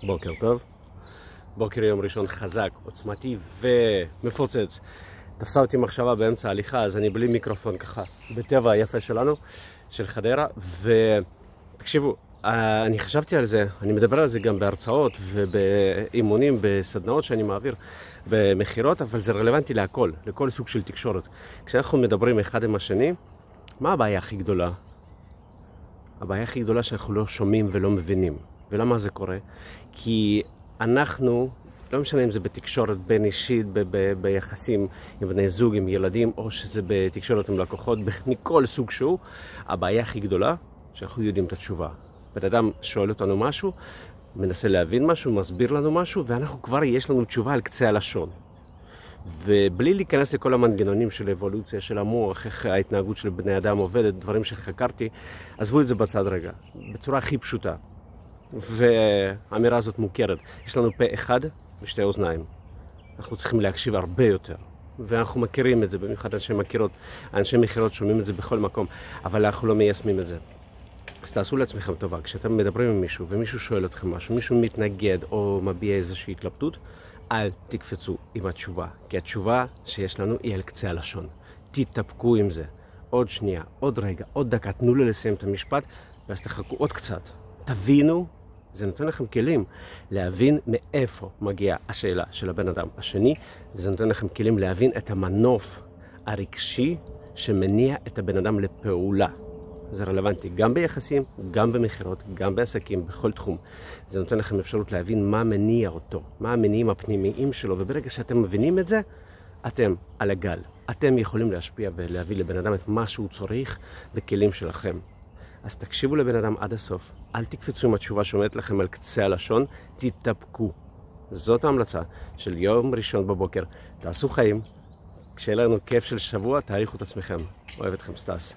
בוקר טוב. בוקר יום ראשון חזק, עוצמתי ומפוצץ. תפסה אותי מחשבה באמצע ההליכה, אז אני בלי מיקרופון ככה, בטבע היפה שלנו, של חדרה. ותקשיבו, אני חשבתי על זה, אני מדבר על זה גם בהרצאות ובאימונים, בסדנאות שאני מעביר, במחירות, אבל זה רלוונטי להכל, לכל סוג של תקשורת. כשאנחנו מדברים אחד עם השני, מה הבעיה הכי גדולה? הבעיה הכי גדולה שאנחנו לא שומעים ולא מבינים. ולמה זה קורה? כי אנחנו, לא משנה אם זה בתקשורת בין אישית, ביחסים עם בני זוג, עם ילדים, או שזה בתקשורת עם לקוחות, מכל סוג שהוא, הבעיה הכי גדולה שאנחנו יודעים את התשובה. בן אדם שואל אותנו משהו, מנסה להבין משהו, מסביר לנו משהו, ואנחנו כבר יש לנו תשובה על קצה הלשון. ובלי להיכנס לכל המנגנונים של אבולוציה, של המוח, איך ההתנהגות של בני אדם עובדת, דברים שחקרתי, עזבו את זה בצד רגע, בצורה הכי פשוטה. והאמירה הזאת מוכרת. יש לנו פה אחד ושתי אוזניים. אנחנו צריכים להקשיב הרבה יותר. ואנחנו מכירים את זה, במיוחד אנשי מחירות שומעים את זה בכל מקום, אבל אנחנו לא מיישמים את זה. אז תעשו לעצמכם טובה, כשאתם מדברים עם מישהו ומישהו שואל אתכם משהו, מישהו מתנגד או מביע איזושהי התלבטות, אל תקפצו עם התשובה, כי התשובה שיש לנו היא על קצה הלשון. תתאפקו עם זה. עוד שנייה, עוד רגע, עוד דקה, תנו לו לסיים את המשפט, ואז תחכו עוד קצת. תבינו, זה נותן לכם כלים להבין מאיפה מגיעה השאלה של הבן אדם השני, וזה נותן לכם כלים להבין את המנוף הרגשי שמניע את הבן אדם לפעולה. זה רלוונטי גם ביחסים, גם במחירות, גם בעסקים, בכל תחום. זה נותן לכם אפשרות להבין מה מניע אותו, מה המניעים הפנימיים שלו, וברגע שאתם מבינים את זה, אתם על הגל. אתם יכולים להשפיע ולהביא לבן אדם את מה שהוא צריך בכלים שלכם. אז תקשיבו לבן אדם עד הסוף, אל תקפצו עם התשובה שעומדת לכם על קצה הלשון, תתאפקו. זאת ההמלצה של יום ראשון בבוקר. תעשו חיים, כשיהיה לנו כיף של שבוע, תאריכו את עצמכם. אוהב אתכם, סטס.